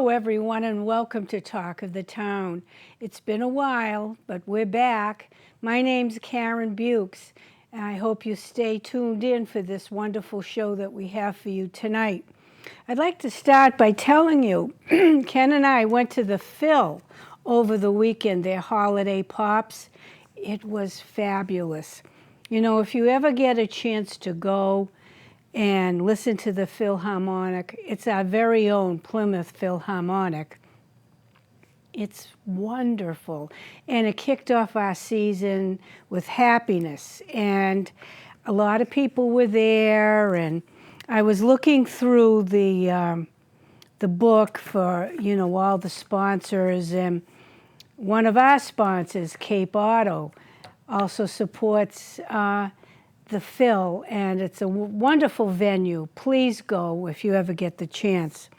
Hello, everyone, and welcome to Talk of the Town. It's been a while, but we're back. My name's Karen Bukes, and I hope you stay tuned in for this wonderful show that we have for you tonight. I'd like to start by telling you, Ken and I went to the Phil over the weekend, their holiday pops. It was fabulous. You know, if you ever get a chance to go and listen to the Philharmonic, it's our very own Plymouth Philharmonic. It's wonderful. And it kicked off our season with happiness. And a lot of people were there. And I was looking through the book for, you know, all the sponsors. And one of our sponsors, Cape Auto, also supports the Phil, and it's a wonderful venue. Please go if you ever get the chance.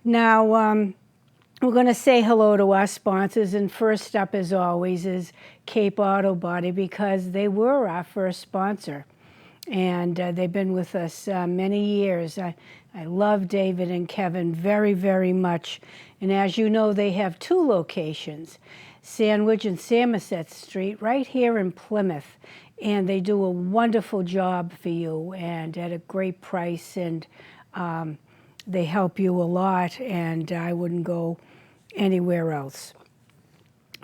Now, we're going to say hello to our sponsors, and first up, as always, is Cape Auto Body, because they were our first sponsor, and they've been with us many years. I love David and Kevin very, very much, and as you know, they have two locations, Sandwich and Somerset Street, right here in Plymouth. And they do a wonderful job for you and at a great price, and they help you a lot, and I wouldn't go anywhere else.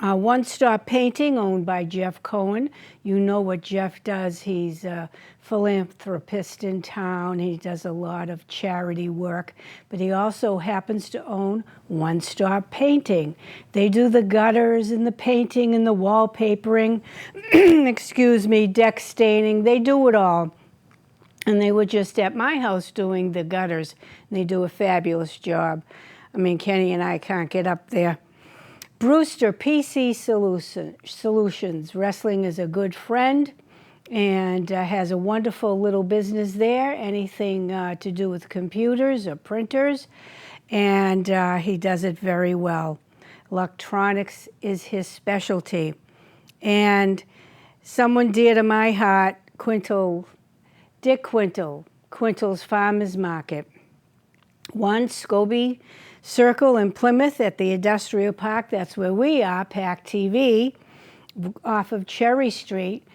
One Stop Painting, owned by Jeff Cohen. You know what Jeff does. He's a philanthropist in town. He does a lot of charity work, but he also happens to own One Stop Painting. They do the gutters and the painting and the wallpapering, excuse me, deck staining. They do it all. And they were just at my house doing the gutters, and they do a fabulous job. I mean, Kenny and I can't get up there. Brewster PC Solutions. Wrestling is a good friend and has a wonderful little business there, anything to do with computers or printers, and he does it very well. Electronics is his specialty. And someone dear to my heart, Dick Quintal, Quintal's Farmers Market. One Scobie Circle in Plymouth at the Industrial Park. That's where we are, PAC TV, off of Cherry Street.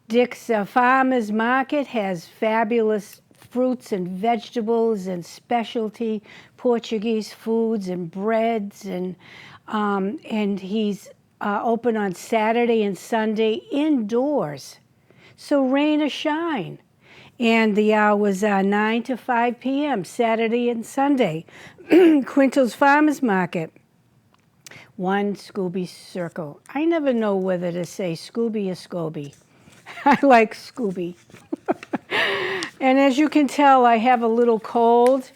Dick's Farmers Market has fabulous fruits and vegetables and specialty Portuguese foods and breads, and he's open on Saturday and Sunday indoors, so rain or shine. And the hours are 9 to 5 p.m., Saturday and Sunday. Quintal's Farmers Market. One Scooby Circle. I never know whether to say Scooby or Scobie. I like Scooby. And as you can tell, I have a little cold,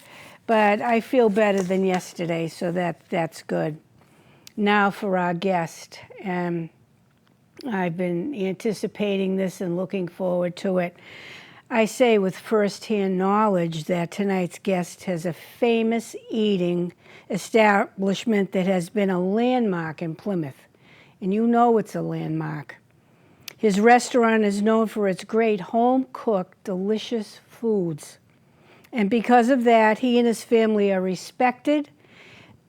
but I feel better than yesterday, so that's good. Now for our guest. I've been anticipating this and looking forward to it. I say with first-hand knowledge that tonight's guest has a famous eating establishment that has been a landmark in Plymouth, and you know it's a landmark. His restaurant is known for its great home-cooked, delicious foods, and because of that, he and his family are respected,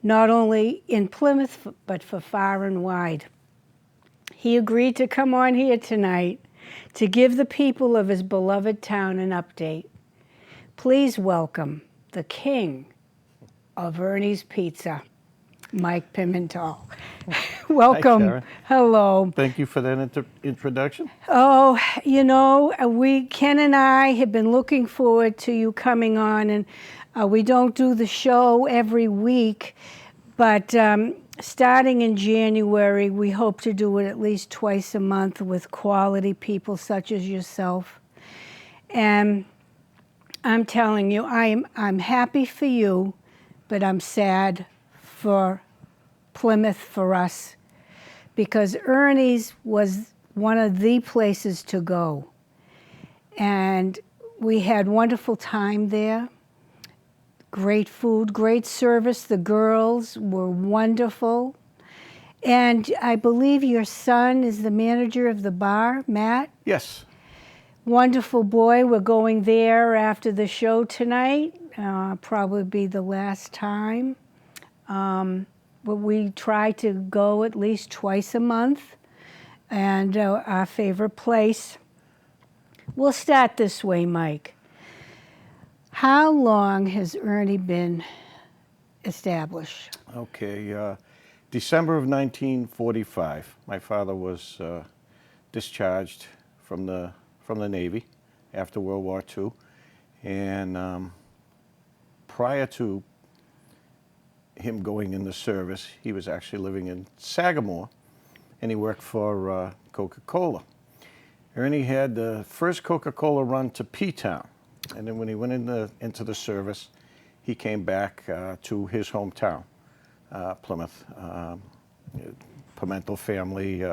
not only in Plymouth, but for far and wide. He agreed to come on here tonight to give the people of his beloved town an update. Please welcome the king of Ernie's Pizza, Mike Pimental. Welcome. Hi, Sharon. Hello. Thank you for that introduction. Oh, you know, Ken and I have been looking forward to you coming on, and we don't do the show every week, but starting in January, we hope to do it at least twice a month with quality people such as yourself. And I'm telling you, I'm happy for you, but I'm sad for Plymouth, for us, because Ernie's was one of the places to go. And we had wonderful time there. Great food, great service. The girls were wonderful. And I believe your son is the manager of the bar, Matt? Yes. Wonderful boy. We're going there after the show tonight. probably be the last time. But we try to go at least twice a month. And our favorite place. We'll start this way, Mike. How long has Ernie been established? Okay, December of 1945, my father was discharged from the Navy after World War II, and prior to him going in the service, he was actually living in Sagamore, and he worked for Coca-Cola. Ernie had the first Coca-Cola run to P-Town, and then when he went into the service, he came back to his hometown, Plymouth. Pimental family,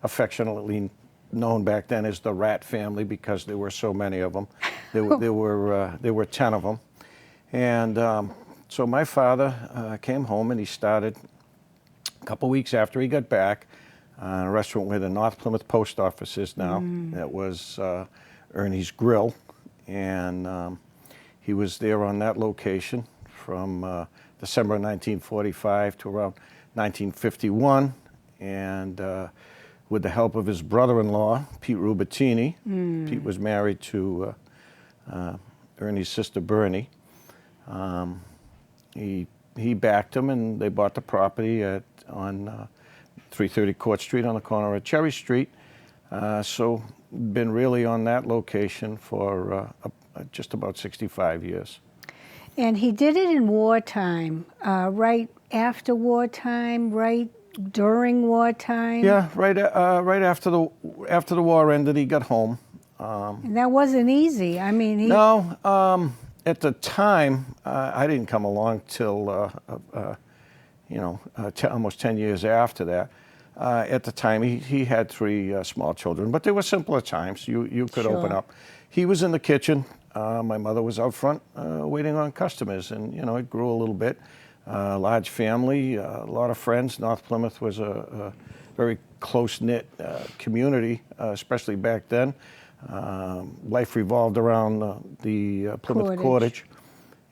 affectionately known back then as the Rat family because there were so many of them. There were 10 of them, and so my father came home and he started a couple weeks after he got back a restaurant where the North Plymouth Post Office is now. That was Ernie's Grill, and he was there on that location from December 1945 to around 1951, and with the help of his brother-in-law, Pete Rubattini. Pete was married to Ernie's sister, Bernie. He backed him, and they bought the property on 330 Court Street on the corner of Cherry Street. So been really on that location for just about 65 years. And he did it in wartime, right after wartime, right during wartime? Yeah, right after the war ended, he got home. And that wasn't easy. I mean, No, at the time, I didn't come along till, almost 10 years after that. At the time, he had 3 small children, but they were simpler times. You could open up. He was in the kitchen. My mother was out front waiting on customers, and, it grew a little bit. Large family, a lot of friends. North Plymouth was a very close-knit community, especially back then. Life revolved around the Plymouth Cottage,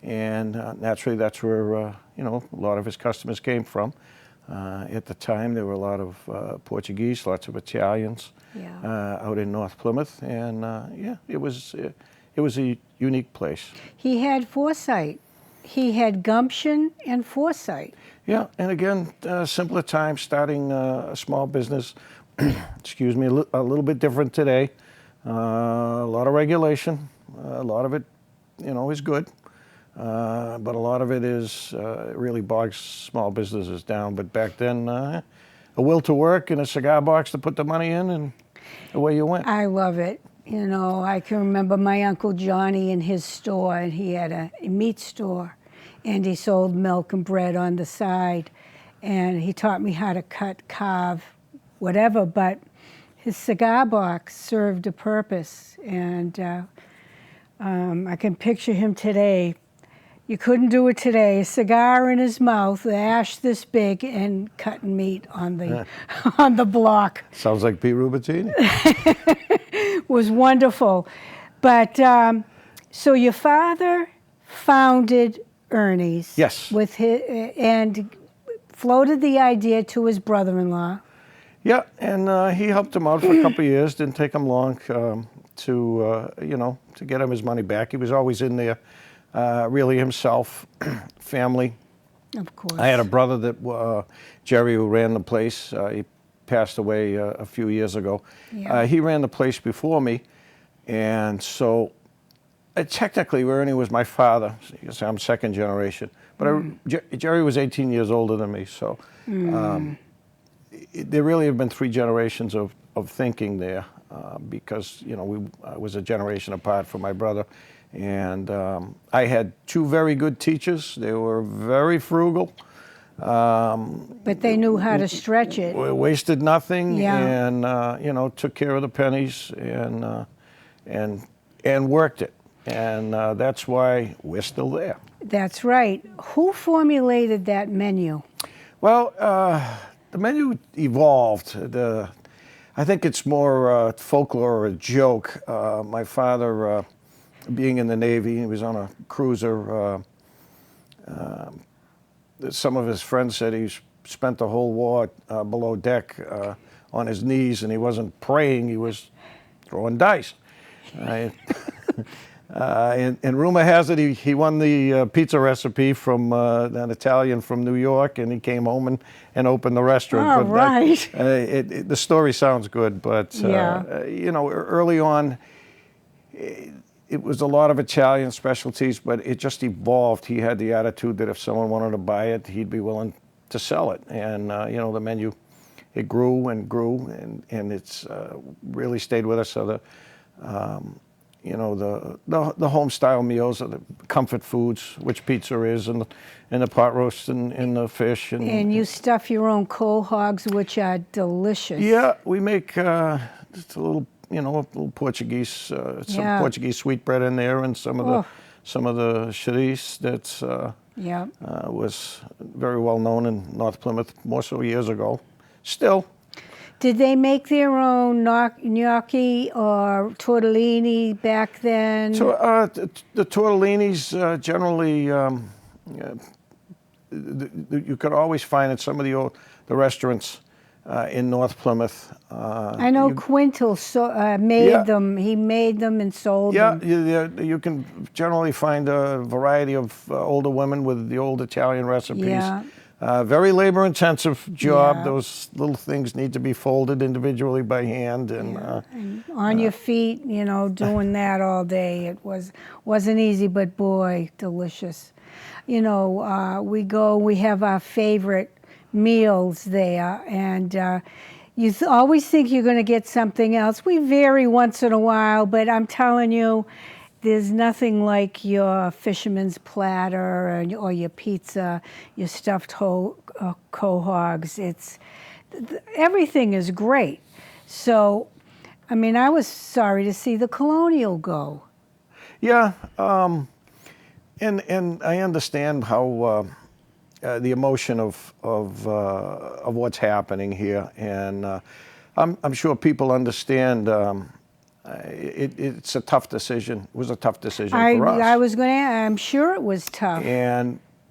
and naturally that's where a lot of his customers came from. At the time, there were a lot of Portuguese, lots of Italians out in North Plymouth, and it was a unique place. He had foresight. He had gumption and foresight. Yeah, and again, simpler times, starting a small business. Excuse me, a little bit different today. A lot of regulation. A lot of it, is good. But a lot of it is really bogs small businesses down. But back then, a will to work and a cigar box to put the money in, and away you went. I love it. I can remember my Uncle Johnny in his store, and he had a meat store, and he sold milk and bread on the side. And he taught me how to cut, carve, whatever, but his cigar box served a purpose. And I can picture him today. You couldn't do it today. A cigar in his mouth, the ash this big, and cutting meat on the on the block. Sounds like Pete Rubattini. Was wonderful. But so your father founded Ernie's. Yes. With his, and floated the idea to his brother-in-law. Yeah, and he helped him out for a couple of years. Didn't take him long to get him his money back. He was always in there, really himself, family. Of course. I had a brother that Jerry, who ran the place. He passed away a few years ago. Yeah. He ran the place before me, and so technically Ernie was my father. So I'm second generation, but Jerry was 18 years older than me. So. There really have been 3 generations of thinking there because, I was a generation apart from my brother. And I had 2 very good teachers. They were very frugal. But they knew how to stretch it. Wasted nothing, Yeah. and, took care of the pennies and worked it. And that's why we're still there. That's right. Who formulated that menu? Well, the menu evolved. I think it's more folklore or a joke. My father being in the Navy. He was on a cruiser. Some of his friends said he spent the whole war below deck on his knees, and he wasn't praying, he was throwing dice. And rumor has it he won the pizza recipe from an Italian from New York, and he came home and opened the restaurant. All But right. the story sounds good, but Yeah. you know, early on, it was a lot of Italian specialties, but it just evolved. He had the attitude that if someone wanted to buy it, he'd be willing to sell it. And you know, the menu, it grew and grew, and it's really stayed with us. So you know, the home style meals, the comfort foods, which pizza is, and the pot roast and the fish. And you stuff your own cohogs, which are delicious. Yeah, we make just a little, you know, a little Portuguese, some Yeah. Portuguese sweetbread in there, and some of the chouriço that's Yeah. was very well known in North Plymouth more so years ago. Still, Did they make their own gnocchi or tortellini back then? so the tortellinis generally you could always find at some of the restaurants in North Plymouth. I know Quintal made Yeah. them. He made them and sold Yeah, them. you can generally find a variety of older women with the old Italian recipes. Yeah. Very labor-intensive job. Yeah. Those little things need to be folded individually by hand, and And on your feet, you know, doing that all day. It wasn't easy, but boy, delicious. You know, we have our favorite meals there, and you always think you're going to get something else. We vary once in a while, but I'm telling you, there's nothing like your fisherman's platter or your pizza, your stuffed cohogs. Everything is great. So, I mean, I was sorry to see the Colonial go. yeah, and I understand how the emotion of what's happening here, and I'm sure people understand. It's a tough decision. It was a tough decision for us. I'm sure it was tough.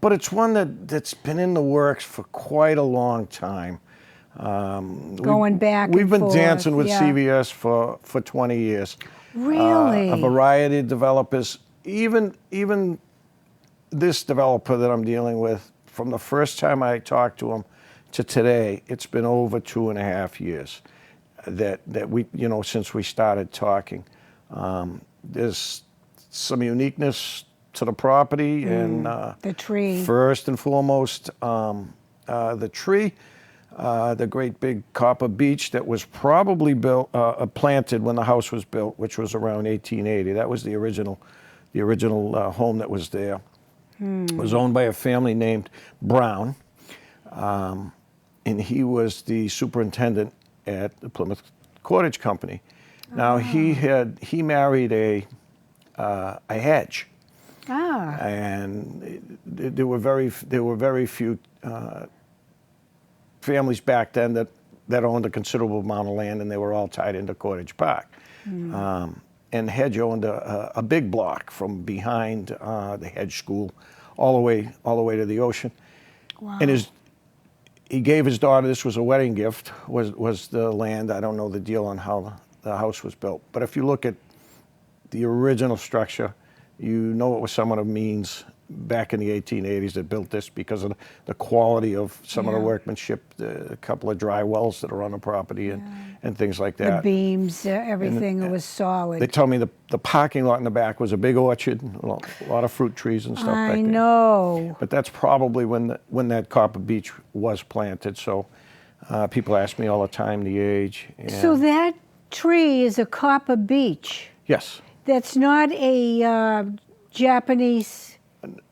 But it's one that's been in the works for quite a long time. Going back and We've been forth, dancing with yeah. CVS for 20 years. Really? A variety of developers, even this developer that I'm dealing with, from the first time I talked to him to today, it's been over 2.5 years that we, you know, since we started talking. There's some uniqueness to the property, and The tree. first and foremost, the tree, the great big copper beech that was probably planted when the house was built, which was around 1880. That was the original home that was there. It was owned by a family named Brown, and he was the superintendent at the Plymouth Cottage Company. Now he married a hedge. Ah. And there were very few families back then that owned a considerable amount of land, and they were all tied into Cottage Park. And Hedge owned a big block from behind the Hedge School all the way to the ocean. Wow. And he gave his daughter, this was a wedding gift, was the land. I don't know the deal on how the house was built, but if you look at the original structure, you know it was someone of means back in the 1880s that built this because of the quality of some of the Yeah. workmanship, a couple of dry wells that are on the property, and things like The that. beams, everything was solid. They told me the parking lot in the back was a big orchard, a lot of fruit trees and stuff back I there. know. But that's probably when that copper beech was planted. So people ask me all the time the age. So that tree is a copper beech. Yes. That's not a Japanese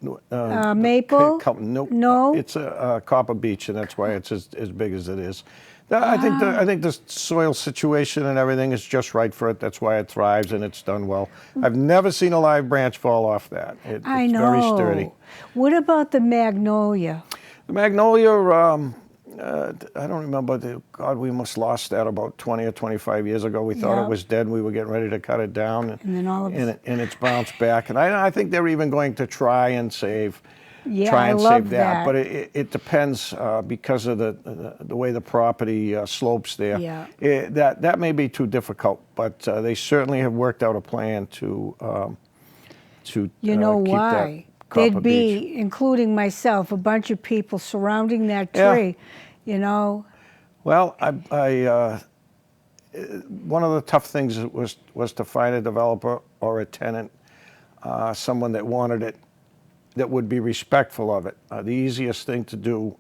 maple? Nope. No? It's a copper beech, and that's why it's as big as it is. I think the soil situation and everything is just right for it. That's why it thrives and it's done well. I've never seen a live branch fall off that. It's I know. very sturdy. What about the magnolia? The magnolia, I don't remember. God, we must lost that about 20 or 25 years ago. We thought Yeah. it was dead. We were getting ready to cut it down, And then all of a and it's bounced back. And I think they're even going to try and save. Yeah, Try I and love save that, that. but it depends because of the way the property slopes there. Yeah. That may be too difficult, but they certainly have worked out a plan to You know keep why? that copper There'd beach. be, including myself, a bunch of people surrounding that Yeah. tree, you know. Well, one of the tough things was to find a developer or a tenant, someone that wanted it, that would be respectful of it. The easiest thing to do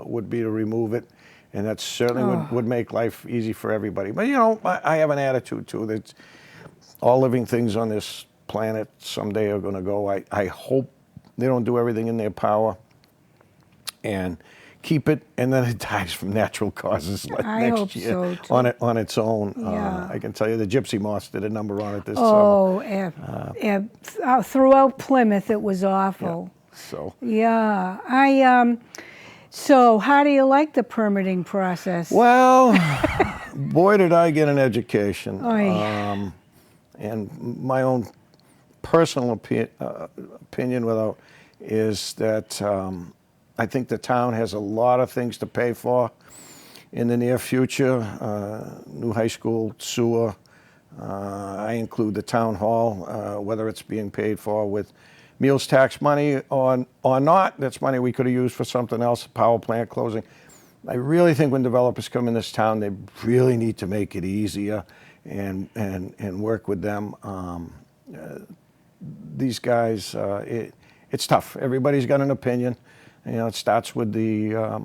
would be to remove it, and that certainly would make life easy for everybody. But you know, I have an attitude too that all living things on this planet someday are going to go. I hope they don't do everything in their power and keep it, and then it dies from natural causes like I next hope year so, too. on its own. Yeah. I can tell you the gypsy moths did a number on it this summer. Oh, throughout Plymouth, it was awful. So Yeah, so how do you like the permitting process? well, boy, did I get an education. Oy. And my own personal opinion without is that I think the town has a lot of things to pay for in the near future. New high school, sewer. I include the town hall, whether it's being paid for with meals tax money or not. That's money we could have used for something else, power plant closing. I really think when developers come in this town, they really need to make it easier and work with them. These guys, it's tough. Everybody's got an opinion. You know, it starts with the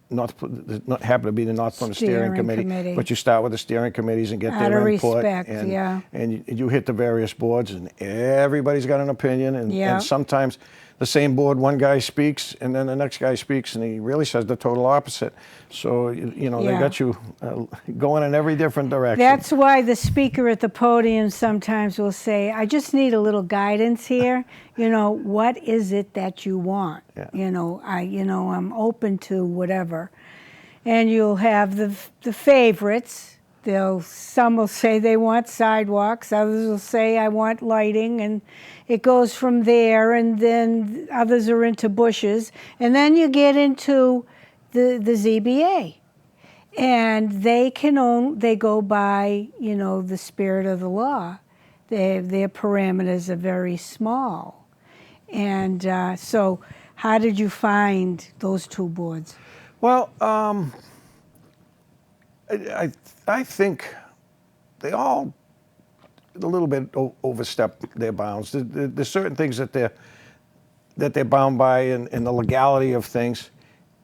not happen to be the North Plymouth Steering Committee, but you start with the steering committees and get Out their of input, respect, and yeah. and you hit the various boards, and everybody's got an opinion, Yeah. and sometimes the same board, one guy speaks, and then the next guy speaks, and he really says the total opposite. So you know they Yeah. got you going in every different direction. That's why the speaker at the podium sometimes will say, I just need a little guidance here. You know, what is it that you want? Yeah. You know, I'm open to whatever. And you'll have the favorites. Some will say they want sidewalks, others will say I want lighting, and it goes from there, and then others are into bushes. And then you get into the ZBA. And they go by, you know, the spirit of the law. Their parameters are very small. And so how did you find those two boards? Well, I think they all a little bit overstep their bounds. There's certain things that they're bound by in the legality of things,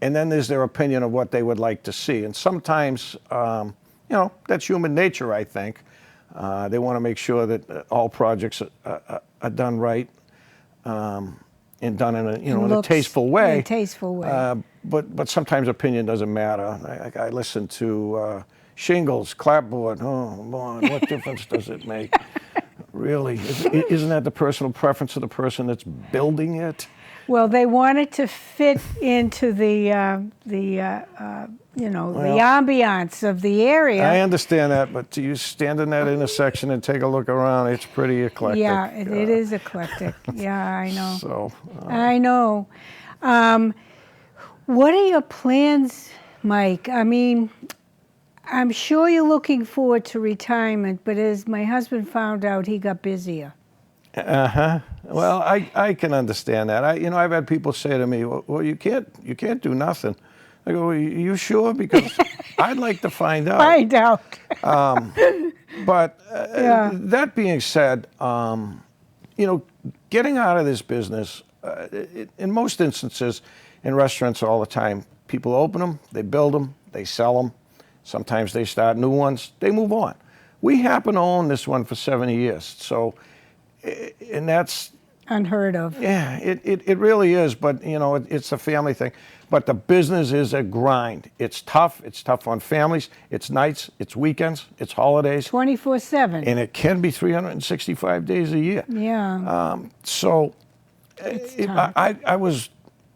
and then there's their opinion of what they would like to see. And sometimes, you know, that's human nature. I think they want to make sure that all projects are done right. And done in a tasteful way. In a tasteful way. But sometimes opinion doesn't matter. I listen to shingles, clapboard. Oh, boy, what difference does it make? Really, isn't that the personal preference of the person that's building it? Well, they wanted to fit into the ambiance of the area. I understand that, but you stand in that intersection and take a look around, it's pretty eclectic. Yeah, it is eclectic. Yeah, I know. So, I know. What are your plans, Mike? I mean, I'm sure you're looking forward to retirement, but as my husband found out, he got busier. Well, I can understand that. I've had people say to me, "Well, you can't do nothing." I go, "You sure?" Because I'd like to find out. Find out. But Yeah. that being said, getting out of this business, in most instances, in restaurants all the time, people open them, they build them, they sell them. Sometimes they start new ones, they move on. We happen to own this one for 70 years, so, and that's Unheard of. yeah, it really is, but it's a family thing. But the business is a grind. It's tough. It's tough on families. It's nights. It's weekends. It's holidays. 24/7. And it can be 365 days a year. Yeah. So It's tough. I was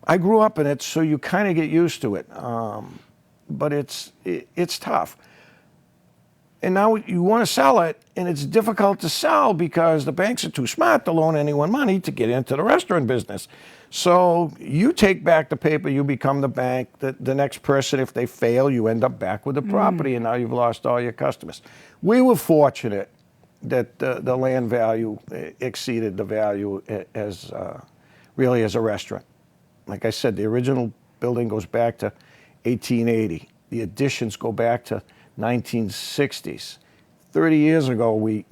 I grew up in it, so you kind of get used to it. But it's tough. And now you want to sell it, and it's difficult to sell because the banks are too smart to loan anyone money to get into the restaurant business. So you take back the paper, you become the bank. The next person, if they fail, you end up back with the property, and now you've lost all your customers. We were fortunate that the land value exceeded the value as really as a restaurant. Like I said, the original building goes back to 1880. The additions go back to 1960s. 30 years ago, we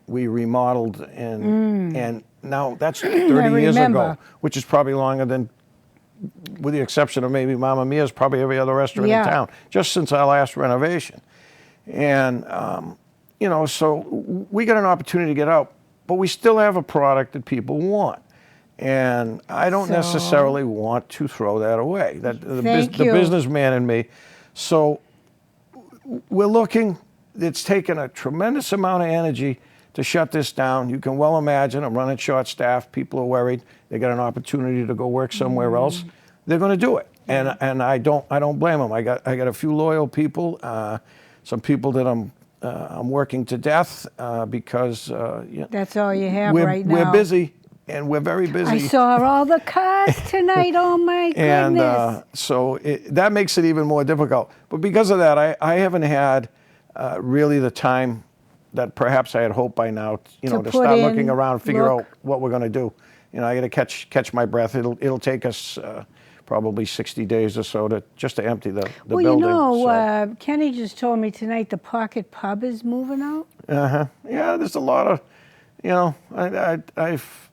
remodeled, and now that's 30 years ago, which is probably longer than, with the exception of maybe Mamma Mia's, probably every other restaurant in town, just since our last renovation. And, you know, so we got an opportunity to get out, but we still have a product that people want. And I don't necessarily want to throw that away. The businessman in me. So we're looking, it's taken a tremendous amount of energy to shut this down. You can well imagine, I'm running short staff, people are worried, they got an opportunity to go work somewhere else. They're going to do it. And I don't blame them. I got a few loyal people, some people that I'm working to death because that's all you have right now. We're busy. And we're very busy. I saw all the cars tonight. Oh my goodness! And so that makes it even more difficult. But because of that, I haven't had really the time that perhaps I had hoped by now. You know, to start looking around, and figure out what we're going to do. You know, I got to catch my breath. It'll take us probably 60 days or so to empty the building. Well, you know, Kenny just told me tonight the Pocket Pub is moving out. Yeah, there's a lot of, you know, I've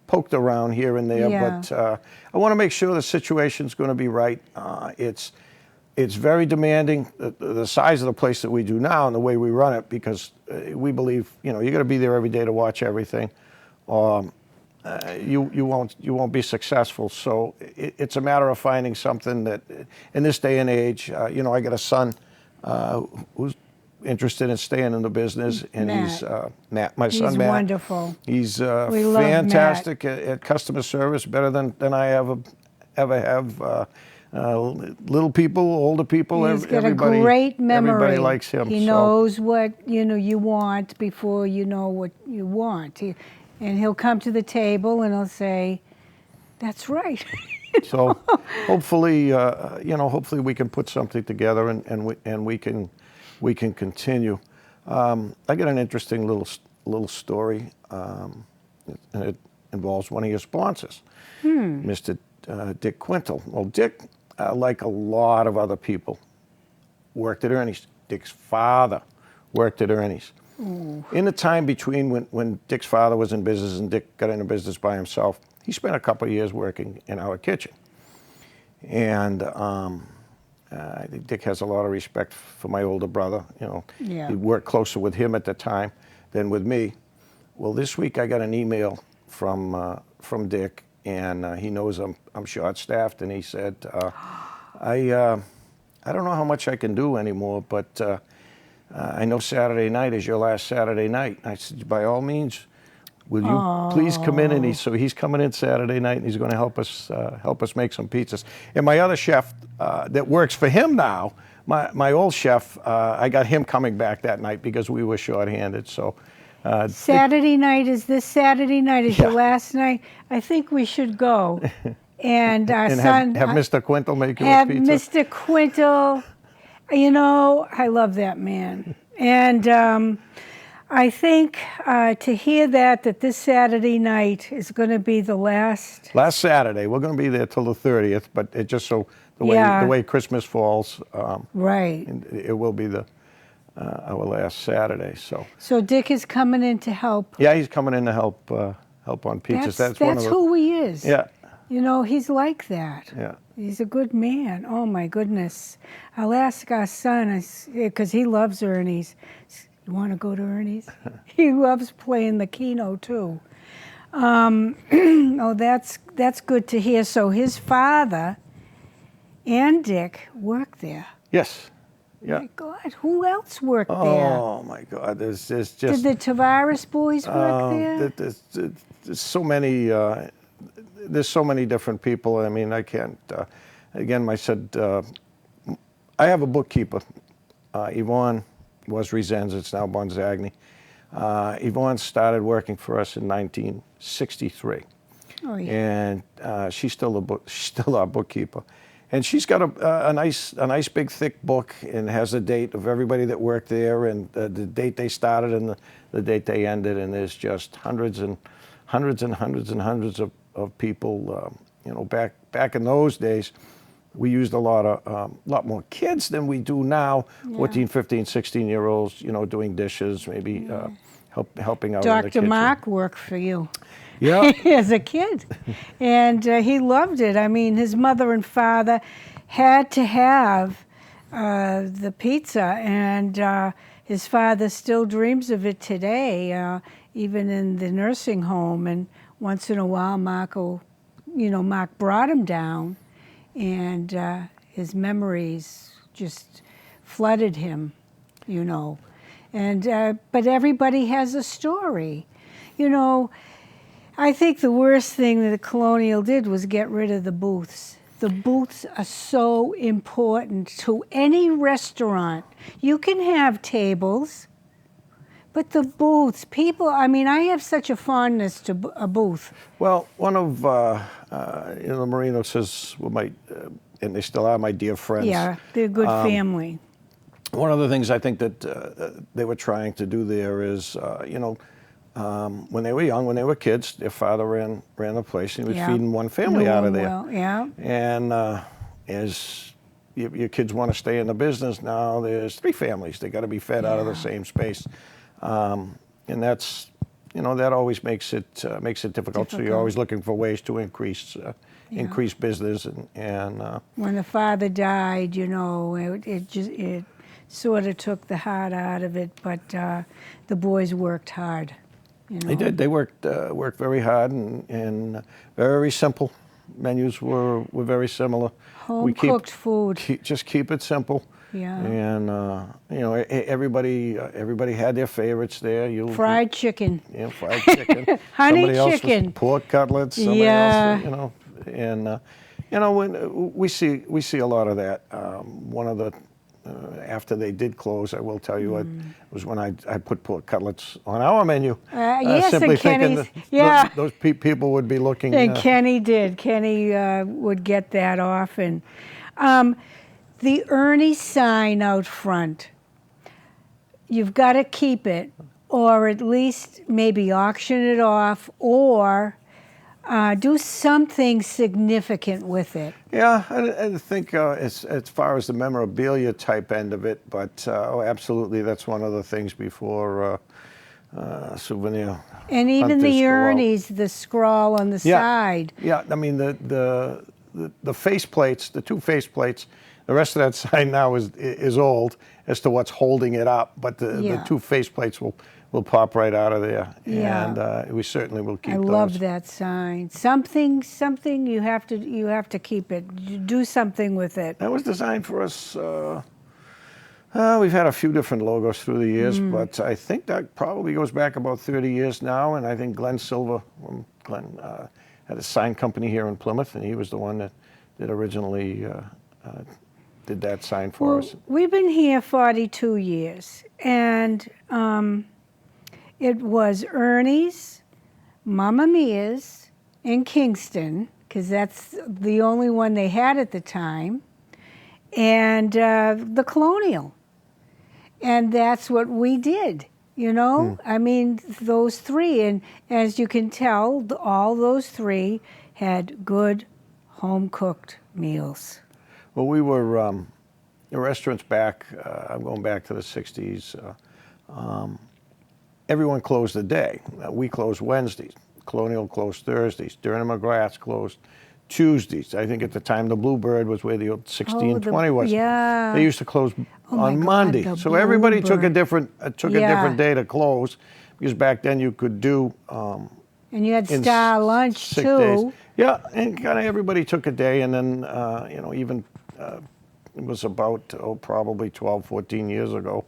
poked around here and there, but I want to make sure the situation's going to be right. It's very demanding, the size of the place that we do now and the way we run it, because we believe, you know, you got to be there every day to watch everything, or you won't be successful. So it's a matter of finding something that, in this day and age, you know, I got a son who's interested in staying in the business, and he's Matt, my son Matt. He's wonderful. He's fantastic at customer service, better than I ever have. Little people, older people, he's got a great memory. Everybody likes him. He knows what you want before you know what you want, and he'll come to the table and he'll say, "That's right." So hopefully, hopefully we can put something together and we can continue. I got an interesting little story, and it involves one of your sponsors, Mr. Dick Quintal. Well, Dick, like a lot of other people, worked at Ernie's. Dick's father worked at Ernie's. Ooh. In the time between when Dick's father was in business and Dick got into business by himself, he spent a couple of years working in our kitchen. And I think Dick has a lot of respect for my older brother. You know, he worked closer with him at the time than with me. Well, this week I got an email from Dick, and he knows I'm short-staffed, and he said, I don't know how much I can do anymore, but I know Saturday night is your last Saturday night. I said, by all means, will you please come in? And he's coming in Saturday night, and he's going to help us make some pizzas. And my other chef that works for him now, my old chef, I got him coming back that night because we were short-handed. So Saturday night is this Saturday night is your last night. I think we should go. And our son have Mr. Quintal make you a pizza. Mr. Quintal, you know, I love that man. And I think to hear that this Saturday night is going to be the last Saturday. We're going to be there till the 30th, but it just so the way Christmas falls, right? It will be our last Saturday. So Dick is coming in to help. Yeah, he's coming in to help on pizzas. That's one of who he is. Yeah. You know, he's like that. Yeah. He's a good man. Oh my goodness. I'll ask our son, because he loves Ernie's. You want to go to Ernie's? He loves playing the Keno too. Oh, that's good to hear. So his father and Dick worked there. Yes. Yeah. Oh my God, who else worked there? Oh my God, there's just. Did the Tavares boys work there? There's so many. there's so many different people. I mean, I can't. Again, I said I have a bookkeeper. Yvonne was Resens. It's now Bonzagni. Yvonne started working for us in 1963. Oh, yeah. And she's still our bookkeeper, and she's got a nice big thick book, and has a date of everybody that worked there, and the date they started and the date they ended, and there's just hundreds and hundreds of people. Back in those days, we used a lot more kids than we do now. Yeah. 14, 15, 16-year-olds, doing dishes, maybe helping out in the Dr. kitchen. Mark worked for you. Yeah. As a kid. And he loved it. I mean, his mother and father had to have the pizza, and his father still dreams of it today, even in the nursing home. And once in a while, Mark brought him down, and his memories just flooded him, And but everybody has a story, I think the worst thing that the Colonial did was get rid of the booths. The booths are so important to any restaurant. You can have tables, but the booths, I have such a fondness to a booth. Well, one of the Marinos and they still are my dear friends. Yeah, they're a good family. One of the things I think that they were trying to do there is, when they were young, when they were kids, their father ran the place, and he was feeding one family out of there. Well, yeah. And as your kids want to stay in the business now, there's 3 families. They got to be fed out of the same space, and that's that always makes it difficult. So you're always looking for ways to increase business, and when the father died, it sort of took the heart out of it, but the boys worked hard. They did. They worked very hard, and very simple. Menus were very similar. Home cooked food. Just keep it simple. Yeah. And everybody had their favorites there. Fried chicken. Yeah, fried chicken. Honey somebody else chicken. Was pork cutlets. Somebody else, and when we see a lot of that. One of the after they did close, I will tell you, it was when I put pork cutlets on our menu. Yes, simply and thinking that those people would be looking. And Kenny did. Kenny would get that often. The Ernie sign out front, you've got to keep it, or at least maybe auction it off, or do something significant with it. Yeah, I think as far as the memorabilia type end of it, but absolutely, that's one of the things before souvenir. And even the Ernies, the scrawl on the side. Yeah, I mean the face plates, the 2 face plates. The rest of that sign now is old as to what's holding it up, but the 2 face plates will pop right out of there, and we certainly will keep those. I love that sign. Something you have to keep it. Do something with it. That was designed for us. We've had a few different logos through the years, but I think that probably goes back about 30 years now. And I think Glenn Silver, Glenn had a sign company here in Plymouth, and he was the one that originally did that sign for us. We've been here 42 years, and it was Ernie's, Mamma Mia's in Kingston, because that's the only one they had at the time, and the Colonial. And that's what we did, I mean, those 3. And as you can tell, all those 3 had good home-cooked meals. Well, we were, the restaurants back, I'm going back to the 60s, everyone closed the day. We closed Wednesdays. Colonial closed Thursdays. Durham McGrath's closed Tuesdays. I think at the time the Bluebird was where the old 60 and 20 was. Yeah. They used to close on Monday. So everybody took a different day to close, because back then you could do and you had star lunch too. Days. Yeah, and kind of everybody took a day, and then even it was about probably 12, 14 years ago.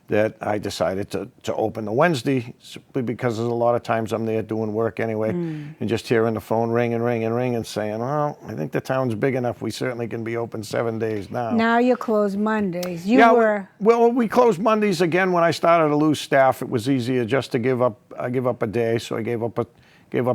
that I decided to open the Wednesday, simply because there's a lot of times I'm there doing work anyway, and just hearing the phone ring and saying, well, I think the town's big enough. We certainly can be open 7 days now. Now you close Mondays. You Yeah, were. well, we closed Mondays again. When I started to lose staff, it was easier just to give up a day. So I gave up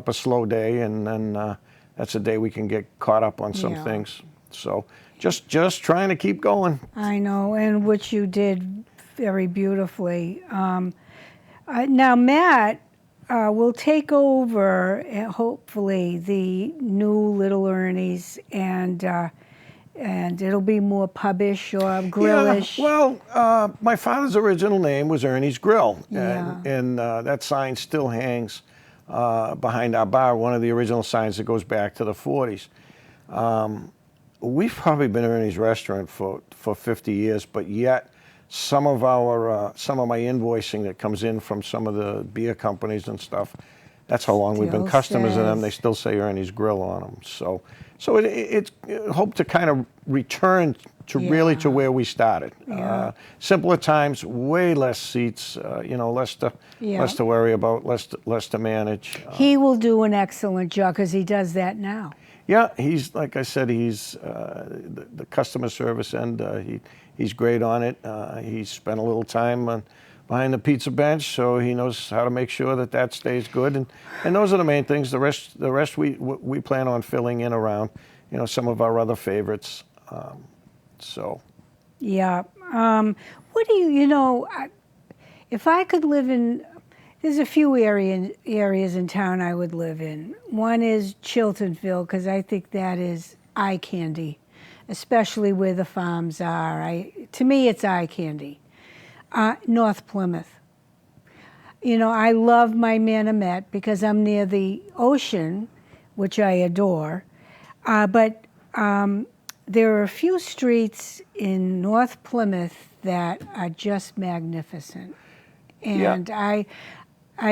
a slow day, and then that's a day we can get caught up on some things. So just trying to keep going. I know, and which you did very beautifully. Now Matt will take over, hopefully, the new Little Ernie's, and it'll be more pubish or grillish. Yeah, well, my father's original name was Ernie's Grill, Yeah. and that sign still hangs behind our bar, one of the original signs that goes back to the 40s. We've probably been Ernie's Restaurant for 50 years, but yet some of my invoicing that comes in from some of the beer companies and stuff, that's how long we've been Still customers of them. says. They still say Ernie's Grill on them. So it's hope to kind of return to really to where we started. Yeah. Simpler times, way less seats, less to worry about, less to manage. He will do an excellent job because he does that now. Yeah, he's, like I said, he's the customer service end. He's great on it. He spent a little time behind the pizza bench, so he knows how to make sure that stays good. And those are the main things. The rest we plan on filling in around, some of our other favorites. Yeah. What do if I could live in, there's a few areas in town I would live in. One is Chiltonville, because I think that is eye candy, especially where the farms are. To me, it's eye candy. North Plymouth. I love my Manomet because I'm near the ocean, which I adore. But there are a few streets in North Plymouth that are just magnificent. And I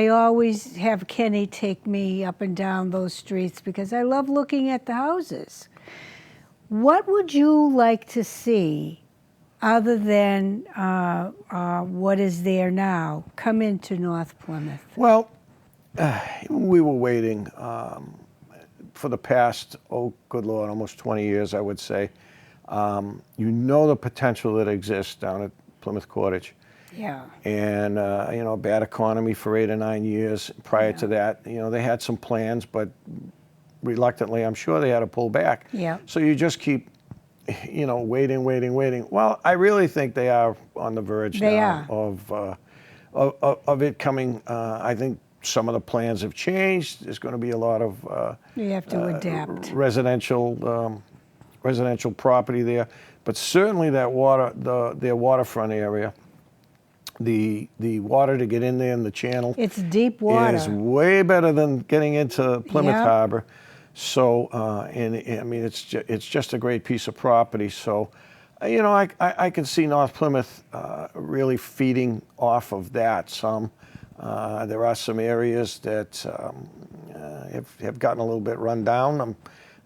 always have Kenny take me up and down those streets because I love looking at the houses. What would you like to see other than what is there now come into North Plymouth? Well, we were waiting for the past, oh, good Lord, almost 20 years, I would say. The potential that exists down at Plymouth Cottage. Yeah. And, a bad economy for 8 or 9 years. Prior to that, they had some plans, but reluctantly, I'm sure they had to pull back. Yeah. So you just keep, waiting. Well, I really think they are on the verge of it coming. I think some of the plans have changed. There's going to be a lot of you have to adapt. Residential property there, but certainly their waterfront area. The water to get in there in the channel. It's deep water. Is way better than getting into Plymouth Harbor. So, it's just a great piece of property. So, I can see North Plymouth really feeding off of that some. There are some areas that have gotten a little bit run down.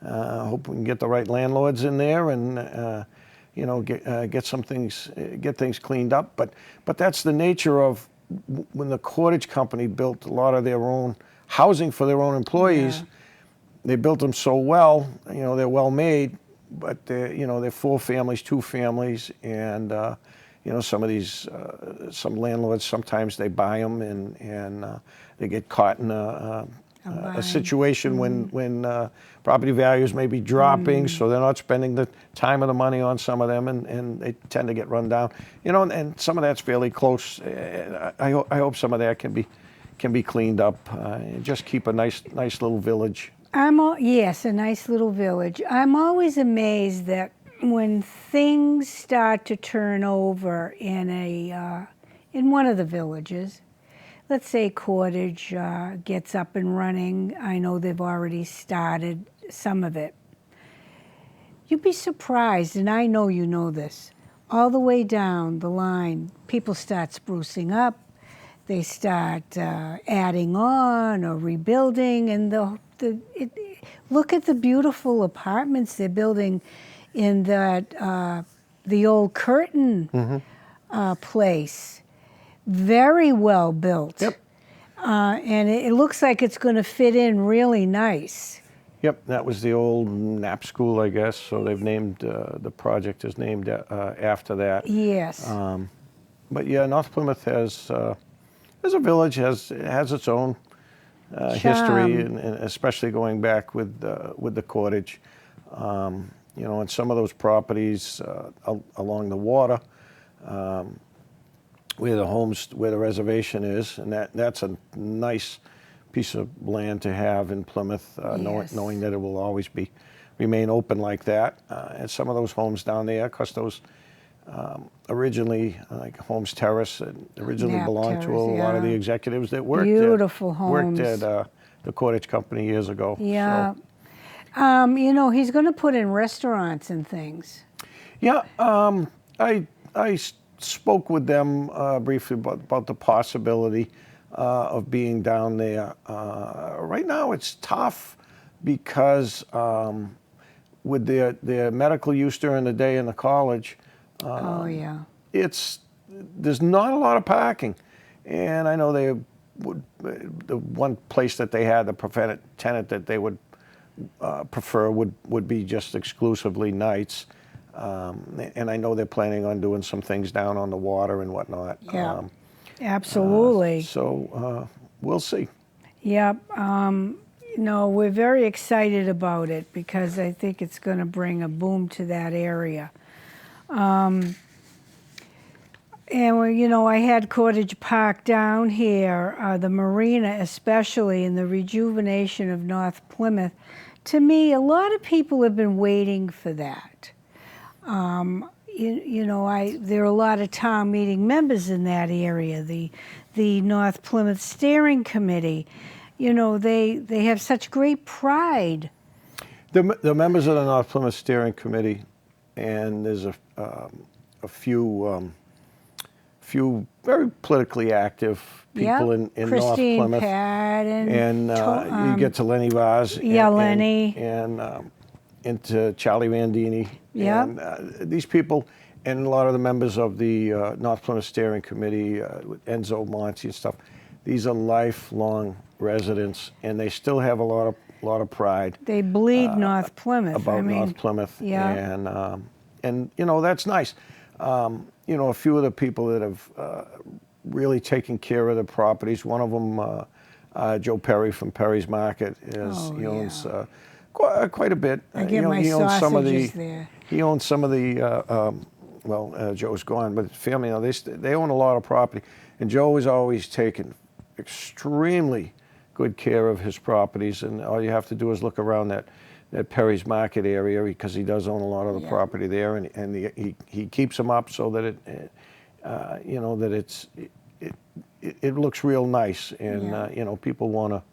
I hope we can get the right landlords in there and get things cleaned up. But that's the nature of when the Cottage Company built a lot of their own housing for their own employees. Yeah. They built them so well. They're well made, but they're 4 families, 2 families, and some of these some landlords sometimes they buy them and they get caught in a situation when property values may be dropping, so they're not spending the time or the money on some of them, and they tend to get run down. And some of that's fairly close. I hope some of that can be cleaned up and just keep a nice little village. Yes, a nice little village. I'm always amazed that when things start to turn over in one of the villages, let's say Cottage gets up and running. I know they've already started some of it. You'd be surprised, and I know you know this, all the way down the line, people start sprucing up, they start adding on or rebuilding, and look at the beautiful apartments they're building in the old Curtin place. very well built. Yep. And it looks like it's going to fit in really nice. Yep, that was the old Knapp School, I guess. So they've named the project is named after that. Yes. But yeah, North Plymouth has as a village has its own history, and especially going back with the cottage. You know, and some of those properties along the water, where the reservation is, and that's a nice piece of land to have in Plymouth, knowing that it will always remain open like that. And some of those homes down there, because those originally, like Holmes Terrace, originally Knapp belonged to a Terrace, lot of the yeah. executives that worked Beautiful homes. worked at the Cottage Company years ago. Yeah. So, You know, he's going to put in restaurants and things. yeah, I spoke with them briefly about the possibility of being down there. Right now, it's tough because with their medical use during the day in the college, Oh, yeah. there's not a lot of parking, and I know the one place that they had, the preferred tenant that they would prefer would be just exclusively nights. And I know they're planning on doing some things down on the water and whatnot. Yeah, absolutely. So we'll see. Yep. No, we're very excited about it because I think it's going to bring a boom to that area. And, you know, I had Cottage Park down here, the marina especially, and the rejuvenation of North Plymouth. To me, a lot of people have been waiting for that. You know, there are a lot of town meeting members in that area, the North Plymouth Steering Committee. You know, they have such great pride. The members of the North Plymouth Steering Committee, and there's a few very politically active people in North Christine Plymouth. Pat And you get to Lenny Vaz. Yeah, Lenny. And into Charlie Vandini. Yep. And these people, and a lot of the members of the North Plymouth Steering Committee, Enzo Monti and stuff, these are lifelong residents, and they still have a lot of pride. They bleed North Plymouth. About North Plymouth. Yeah. And you know, that's nice. You know, a few of the people that have really taken care of the properties, one of them, Joe Perry from Perry's Market, he owns quite a bit. I get my sausages there. He owns some of the, Joe's gone, but his family, you know, they own a lot of property. And Joe has always taken extremely good care of his properties, and all you have to do is look around that Perry's Market area, because he does own a lot of the property there, and he keeps them up so that you know, that it looks real nice, and you know, people want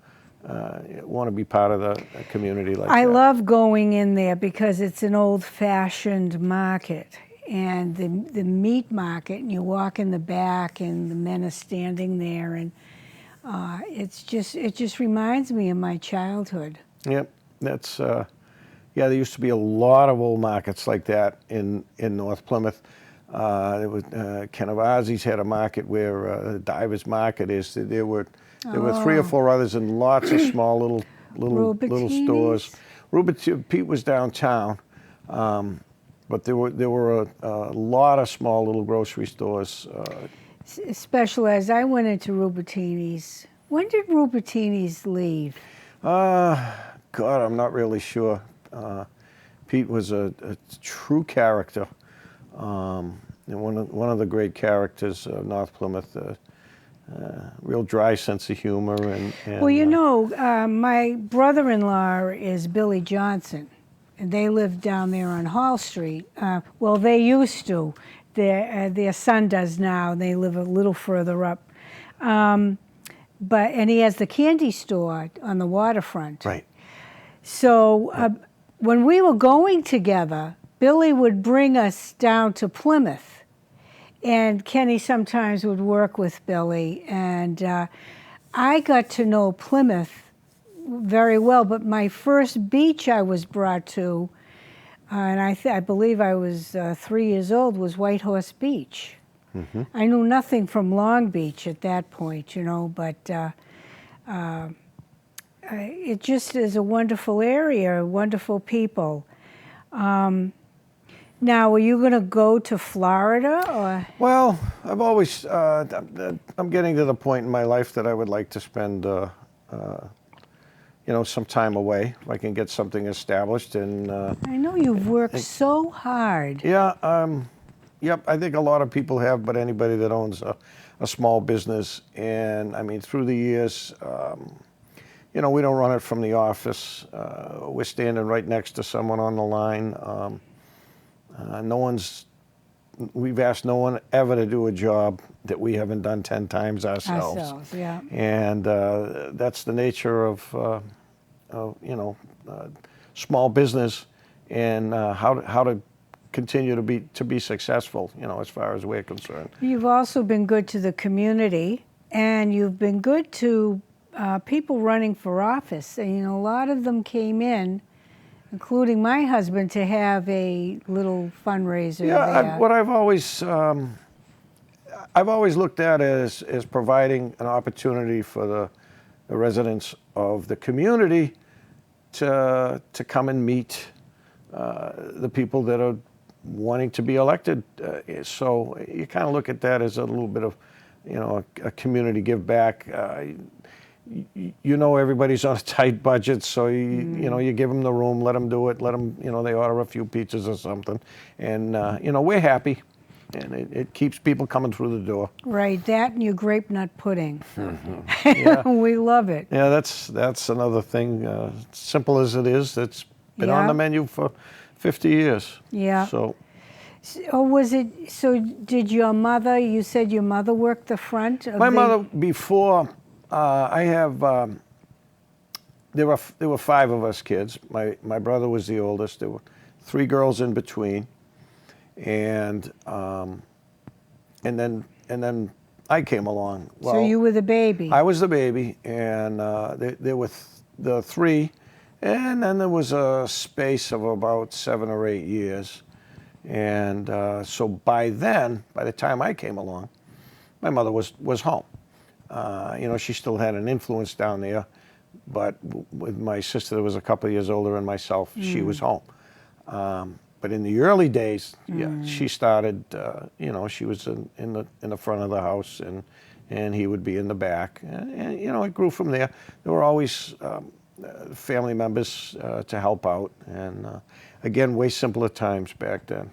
to be part of the community like that. I love going in there because it's an old-fashioned market, and the meat market, and you walk in the back, and the men are standing there, and it just reminds me of my childhood. Yep, that's there used to be a lot of old markets like that in North Plymouth. There was Canavazzi's had a market where Divers Market is. There were 3 or 4 others, and lots of small little stores. Pete was downtown, but there were a lot of small little grocery stores. Especially as I went into Rubertini's. When did Rubertini's leave? God, I'm not really sure. Pete was a true character, and one of the great characters of North Plymouth. Real dry sense of humor, and well, you know, my brother-in-law is Billy Johnson, and they live down there on Hall Street. Well, they used to. Their son does now. They live a little further up. And he has the candy store on the waterfront. Right. So when we were going together, Billy would bring us down to Plymouth, and Kenny sometimes would work with Billy, and I got to know Plymouth very well. But my first beach I was brought to, and I believe I was 3 years old, was White Horse Beach. I knew nothing from Long Beach at that point, you know, but it just is a wonderful area, wonderful people. Now, are you going to go to Florida, or? Well, I've always, I'm getting to the point in my life that I would like to spend, you know, some time away if I can get something established. And I know you've worked so hard. yeah, yep, I think a lot of people have, but anybody that owns a small business. And I mean, through the years, you know, we don't run it from the office. We're standing right next to someone on the line. We've asked no one ever to do a job that we haven't done 10 times ourselves. Yeah. And that's the nature of you know, small business, and how to continue to be successful, you know, as far as we're concerned. You've also been good to the community, and you've been good to people running for office. And, you know, a lot of them came in, including my husband, to have a little fundraiser there. What I've always looked at as providing an opportunity for the residents of the community to come and meet the people that are wanting to be elected. So you kind of look at that as a little bit of, you know, a community give back. You know, everybody's on a tight budget, so you know, you give them the room, let them do it, let them, you know, they order a few pizzas or something, and you know, we're happy, and it keeps people coming through the door. Right, that and your grape nut pudding. Yeah. We love it. Yeah, that's another thing. Simple as it is, that's been on the menu for 50 years. Yeah. So. Oh, was it? So, did your mother? You said your mother worked the front of My mother, before. I have. There were 5 of us kids. My brother was the oldest. There were 3 girls in between, and then I came along. Well, so you were the baby. I was the baby, and there were the 3, and then there was a space of about 7 or 8 years, and so by the time I came along, my mother was home. You know, she still had an influence down there, but with my sister that was a couple of years older than myself, she was home. But in the early days, yeah, she started. You know, she was in the front of the house, and he would be in the back, and you know, it grew from there. There were always family members to help out, and again, way simpler times back then.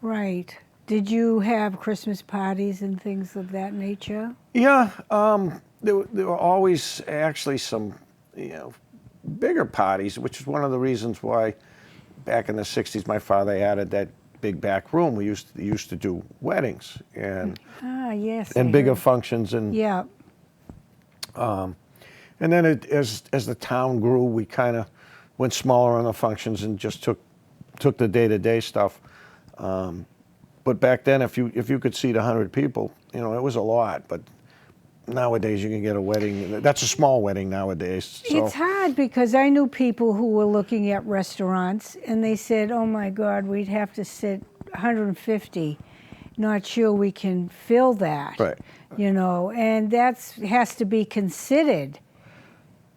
Right. Did you have Christmas parties and things of that nature? Yeah, there were always actually some, you know, bigger parties, which is one of the reasons why back in the 60s my father added that big back room. We used to do weddings and yes, and bigger functions, and yeah. And then as the town grew, we kind of went smaller on the functions and just took the day-to-day stuff. But back then, if you could seat 100 people, you know, it was a lot. But nowadays, you can get a wedding. That's a small wedding nowadays. So. It's hard because I knew people who were looking at restaurants, and they said, "Oh my God, we'd have to sit 150. Not sure we can fill that." Right. You know, and has to be considered.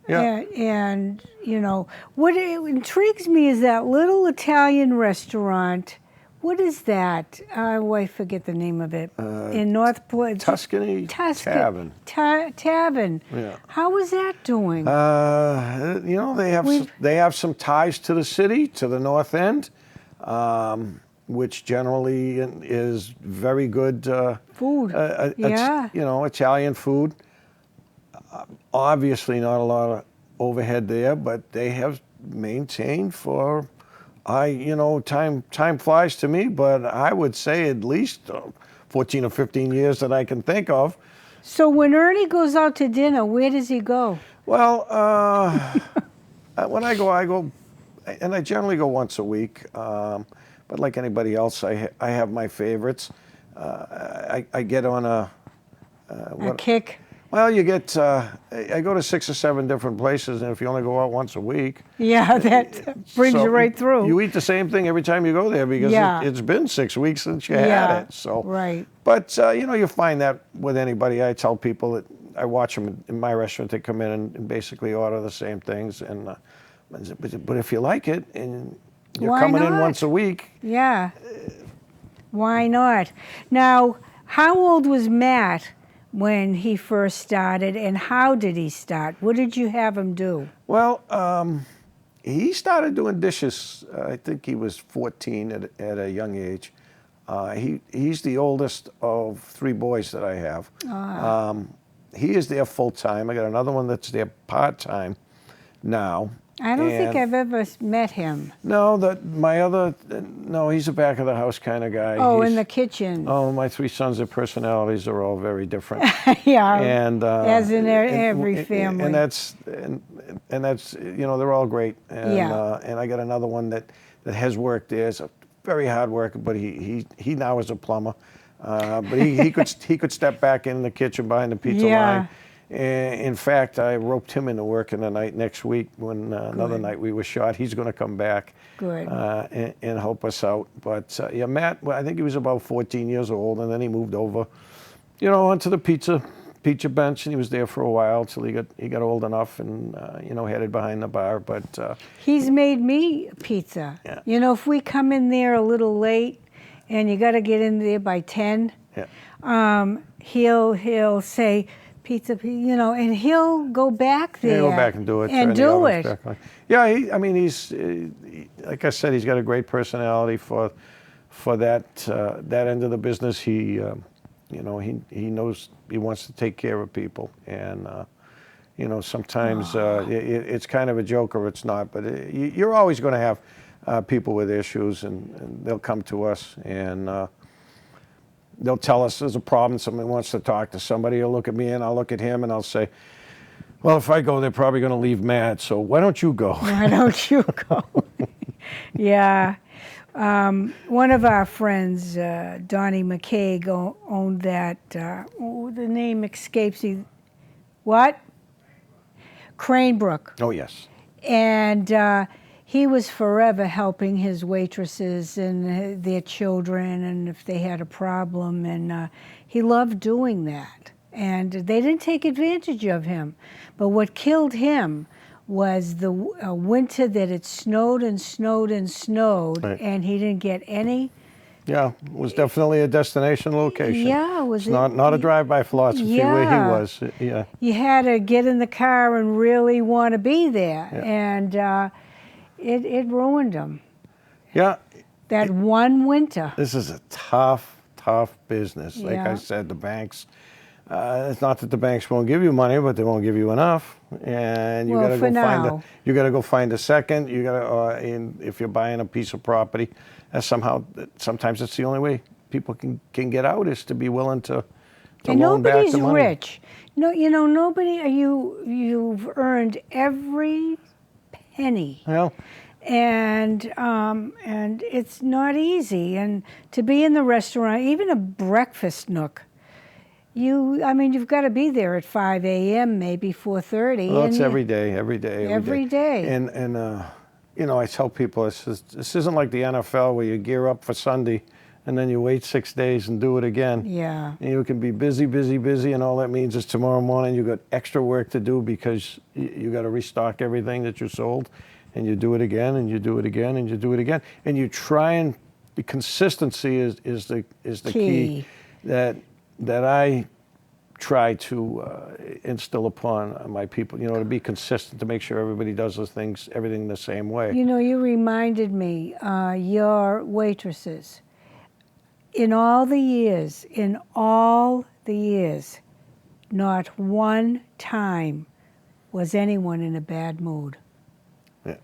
Yeah. And you know, what intrigues me is that little Italian restaurant. What is that? I forget the name of it. In Northport. Tuscany Tavern. Tavern. Yeah. How is that doing? You know, they have some ties to the city, to the North End, which generally is very good food. Yeah. You know, Italian food. Obviously, not a lot of overhead there, but they have maintained for. You know, time flies to me, but I would say at least 14 or 15 years that I can think of. So when Ernie goes out to dinner, where does he go? Well, when I go, and I generally go once a week. But like anybody else, I have my favorites. I get on a kick. Well, you get, I go to 6 or 7 different places, and if you only go out once a week. Yeah, that brings so you right through. You eat the same thing every time you go there because Yeah. it's been 6 weeks since you Yeah, had it. So, right. But, you know, you find that with anybody. I tell people that I watch them in my restaurant. They come in and basically order the same things. And but if you like it and you're Why coming in not? once a week. Yeah. Why not? Now, how old was Matt when he first started, and how did he start? What did you have him do? Well, he started doing dishes. I think he was 14 at a young age. He's the oldest of 3 boys that I have. He is there full time. I got another one that's there part time now. I don't think I've ever met him. No, no, he's a back of the house kind of guy. Oh, in the kitchen. Oh, my 3 sons, their personalities are all very different. Yeah, and as in every family. And that's you know, they're all great. And, Yeah. And I got another one that has worked there. He's a very hard worker, but he now is a plumber. But he could step back in the kitchen behind the pizza line. In fact, I roped him into working the night next week when another night we were short. He's going to come back and help us out. But yeah, Matt, well, I think he was about 14 years old, and then he moved over, you know, onto the pizza bench, and he was there for a while till he got old enough and you know, headed behind the bar. But he's made me pizza. Yeah. You know, if we come in there a little late, and you got to get in there by 10, he'll say, pizza, you know, and he'll go back there. He'll go back and do it. And do it. Yeah, I mean, he's like I said, he's got a great personality for that end of the business. He, you know, he knows he wants to take care of people, and you know, sometimes it's kind of a joke or it's not, but you're always going to have people with issues, and they'll come to us and. They'll tell us there's a problem, somebody wants to talk to somebody. He'll look at me and I'll look at him and I'll say, well, if I go, they're probably going to leave Matt, so why don't you go? Why don't you go? Yeah. One of our friends, Donnie McCaig, owned that, the name escapes me. What? Cranebrook. Oh, yes. And he was forever helping his waitresses and their children, and if they had a problem, and he loved doing that. And they didn't take advantage of him. But what killed him was the winter that it snowed and snowed and snowed, and he didn't get any. Yeah, it was definitely a destination location. Yeah, it's not a drive-by philosophy where he was. Yeah, you had to get in the car and really want to be there, and it ruined him. Yeah. That one winter. This is a tough business. Like I said, the banks. It's not that the banks won't give you money, but they won't give you enough, and you got to go find a second. You got to, if you're buying a piece of property, sometimes it's the only way people can get out is to be willing to loan back the money. Nobody's rich. No, you know, nobody. You've earned every penny. Well. And it's not easy. And to be in the restaurant, even a breakfast nook. You've got to be there at 5 a.m., maybe 4:30. Well, it's every day. Every day. And you know, I tell people this isn't like the NFL where you gear up for Sunday and then you wait 6 days and do it again. Yeah. And you can be busy, and all that means is tomorrow morning you got extra work to do because you got to restock everything that you sold, and you do it again, and you do it again, and you do it again, and you try and the consistency is the key that I try to instill upon my people, you know, to be consistent, to make sure everybody does everything the same way. You know, you reminded me, your waitresses, in all the years, not one time was anyone in a bad mood. Yeah.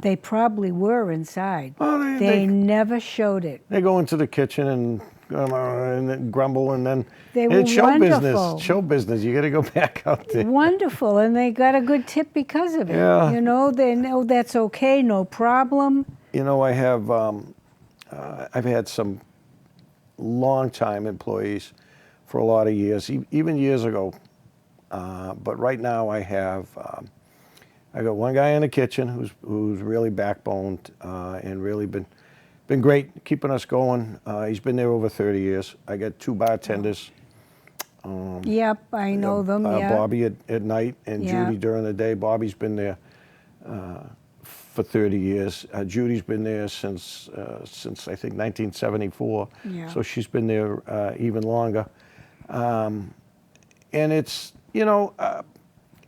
They probably were inside. Well, they never showed it. They go into the kitchen and then grumble, and then it's show business. Show business. You got to go back out there. Wonderful, and they got a good tip because of it. Yeah. You know, they know that's okay, no problem. You know, I have I've had some long-time employees for a lot of years, even years ago. But right now I have, I got one guy in the kitchen who's really backboned and really been great keeping us going. He's been there over 30 years. I got two bartenders. Yep, I know them, yeah. Bobby at night and Yeah. Judy during the day. Bobby's been there for 30 years. Judy's been there since I think 1974. Yeah. So she's been there even longer. And it's,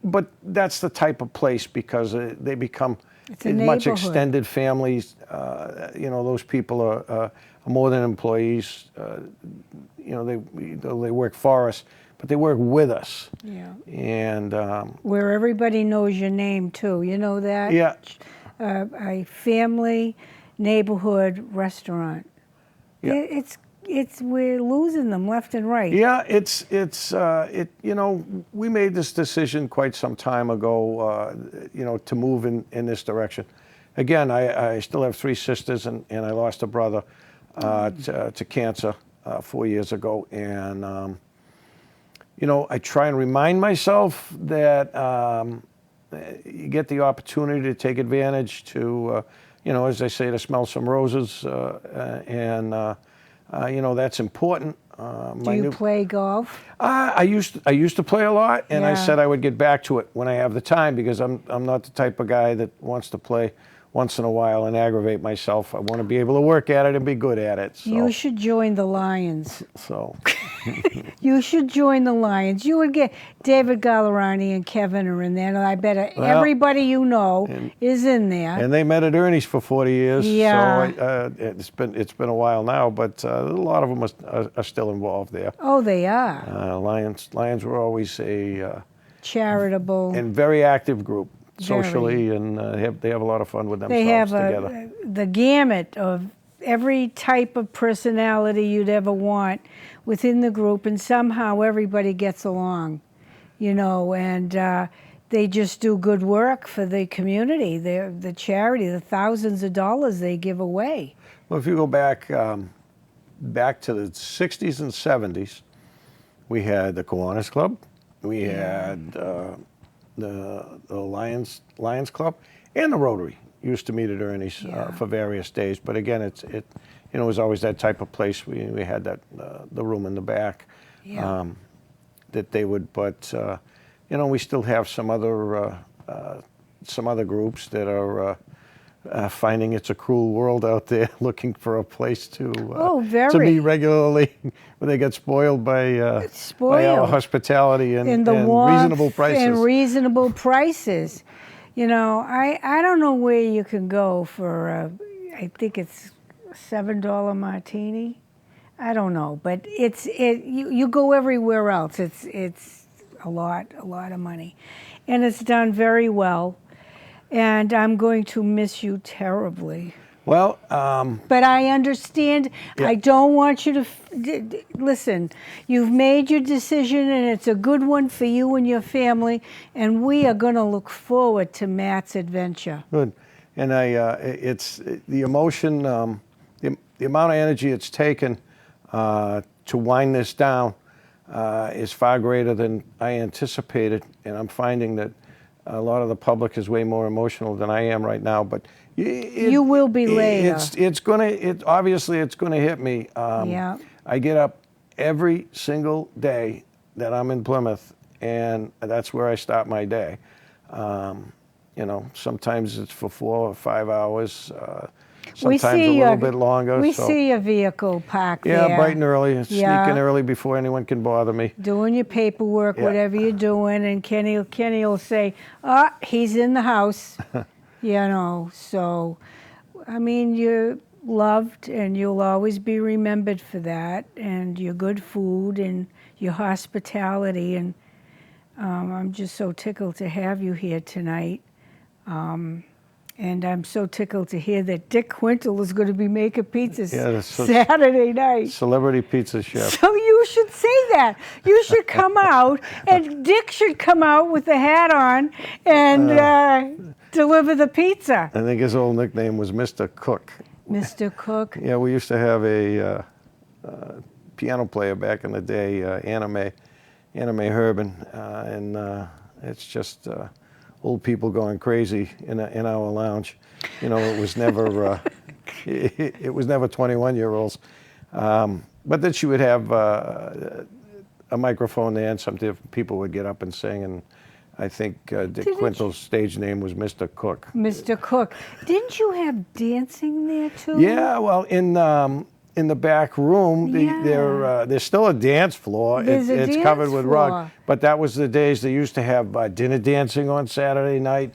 but that's the type of place because they become It's a much neighborhood. extended families. Those people are more than employees. They work for us, but they work with us. Yeah. And Where everybody knows your name too. You know that? yeah, A family neighborhood restaurant. Yeah. It's we're losing them left and right. yeah, we made this decision quite some time ago, to move in this direction. Again, I still have three sisters, and I lost a brother to cancer 4 years ago. And, I try and remind myself that you get the opportunity to take advantage to, as I say, to smell some roses. That's important. Do you play golf? I used to play a lot, and I Yeah. said I would get back to it when I have the time because I'm not the type of guy that wants to play once in a while and aggravate myself. I want to be able to work at it and be good at it. So, You should join the Lions. so You should join the Lions. You would get David Gallerani and Kevin are in there, and I bet Well, everybody you know is in there. and they met at Ernie's for 40 years. Yeah. So it's been a while now, but a lot of them are still involved there. Oh, they are. Lions were always a Charitable. and very active group Very. socially, and they have a lot of fun with They themselves have together. the gamut of every type of personality you'd ever want within the group, and somehow everybody gets along, and they just do good work for the community, the charity, the thousands of dollars they give away. Well, if you go back to the 60s and 70s, we had the Kiwanis Club, we had the Lions Club, and the Rotary used to meet at Ernie's for various days. But again, it was always that type of place. We had that the room in the back that they would. But we still have some other groups that are finding it's a cruel world out there, looking for a place to meet regularly. Where they get spoiled by our hospitality and reasonable prices. And reasonable prices. I don't know where you can go for I think it's $7 martini. I don't know, but you go everywhere else. It's a lot of money, and it's done very well. And I'm going to miss you terribly. Well, but I understand. Yeah. I don't want you to listen. You've made your decision, and it's a good one for you and your family. And we are going to look forward to Matt's adventure. Good, and it's the emotion, the amount of energy it's taken to wind this down is far greater than I anticipated, and I'm finding that a lot of the public is way more emotional than I am right now. But you will be later. Obviously it's gonna hit me. I get up every single day that I'm in Plymouth, and that's where I start my day. Sometimes it's for 4 or 5 hours. Sometimes a little bit longer. We see your vehicle parked there. Yeah, bright and early. Sneaking early before anyone can bother me. Doing your paperwork, whatever you're doing, and Kenny will say, he's in the house. So, I mean, you're loved, and you'll always be remembered for that, and your good food and your hospitality, and I'm just so tickled to have you here tonight. And I'm so tickled to hear that Dick Quintal is going to be making pizzas Saturday night. Celebrity pizza chef. So you should say that. You should come out, and Dick should come out with the hat on and deliver the pizza. I think his old nickname was Mr. Cook. Mr. Cook. Yeah, we used to have a piano player back in the day, Anime Herbin, and it's just old people going crazy in our lounge. You know, it was never it was never 21-year-olds. But then she would have a microphone there, and some people would get up and sing. And I think Dick Quintel's stage name was Mr. Cook. Mr. Cook. Didn't you have dancing there too? Yeah, well, in the back room, there's still a dance floor. It's covered with rug. But that was the days they used to have dinner dancing on Saturday night.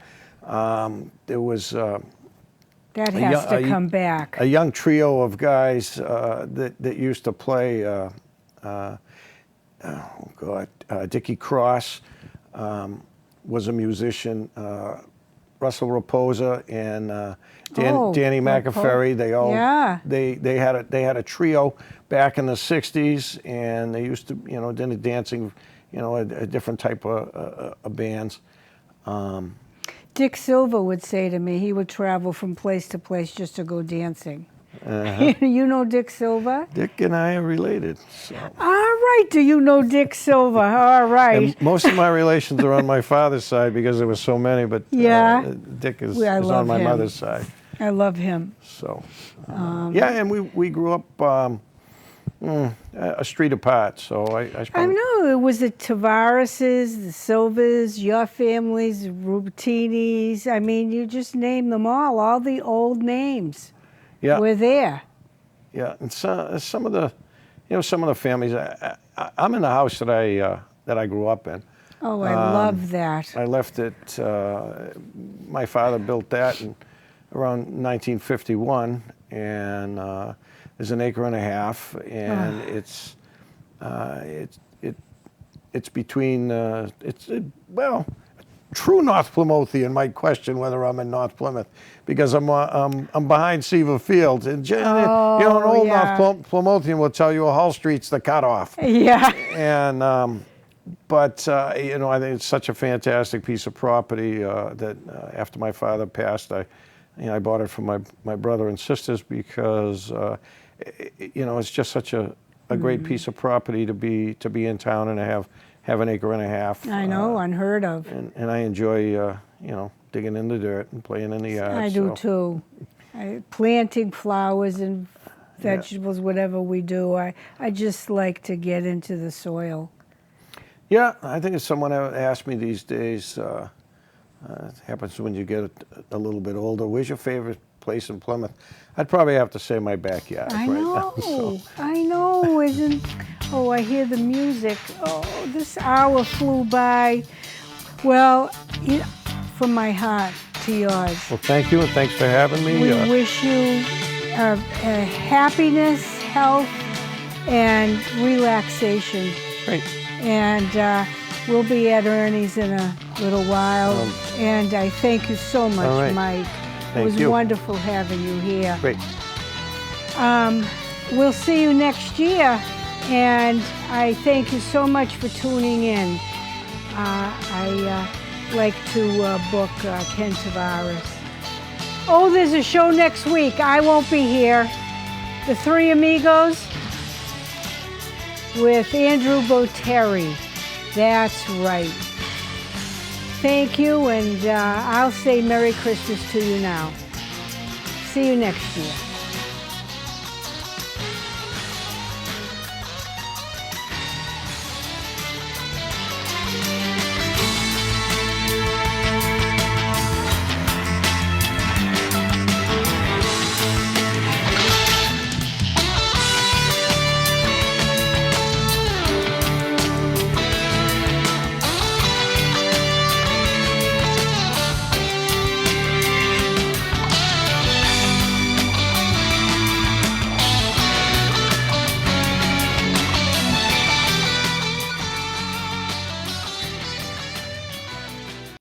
There was that has to come back. A young trio of guys that used to play. Dickie Cross was a musician. Russell Raposa and Danny McAferry. They all they had a trio back in the '60s, and they used to dinner dancing, a different type of bands. Dick Silva would say to me, he would travel from place to place just to go dancing. You know Dick Silva? Dick and I are related. So. All right. Do you know Dick Silva? All right. And most of my relations are on my father's side because there were so many, but Dick is on my mother's side. I love him. So, and we grew up a street apart. So I know it was the Tavareses, the Silvas, your families, Rubatinis. I mean, you just name them all the old names. Yeah, we're there. Yeah, and some of the families. I'm in the house that I grew up in. Oh, I love that. I left it. My father built that around 1951, and there's an acre and a half, and it's between true North Plymouthian might question whether I'm in North Plymouth because I'm behind Seaver Field, and an old North Plymouthian will tell you Hull Street's the cutoff. Yeah. And but I think it's such a fantastic piece of property that after my father passed, I bought it from my brother and sisters because it's just such a great piece of property to be in town and to have an acre and a half. I know, unheard of. And I enjoy, digging in the dirt and playing in the yard. I do too. Planting flowers and vegetables, whatever we do. I just like to get into the soil. Yeah, I think if someone asked me these days, it happens when you get a little bit older, where's your favorite place in Plymouth? I'd probably have to say my backyard. I know. Now, so. I know. I hear the music. Oh, this hour flew by. Well, from my heart to yours. Well, thank you, and thanks for having me. We wish you happiness, health, and relaxation. Great. And we'll be at Ernie's in a little while. And I thank you so much, Mike. It was wonderful having you here. Great. We'll see you next year, and I thank you so much for tuning in. I like to book Ken Tavares. Oh, there's a show next week. I won't be here. The Three Amigos with Andrew Botteri. That's right. Thank you, and I'll say Merry Christmas to you now. See you next year.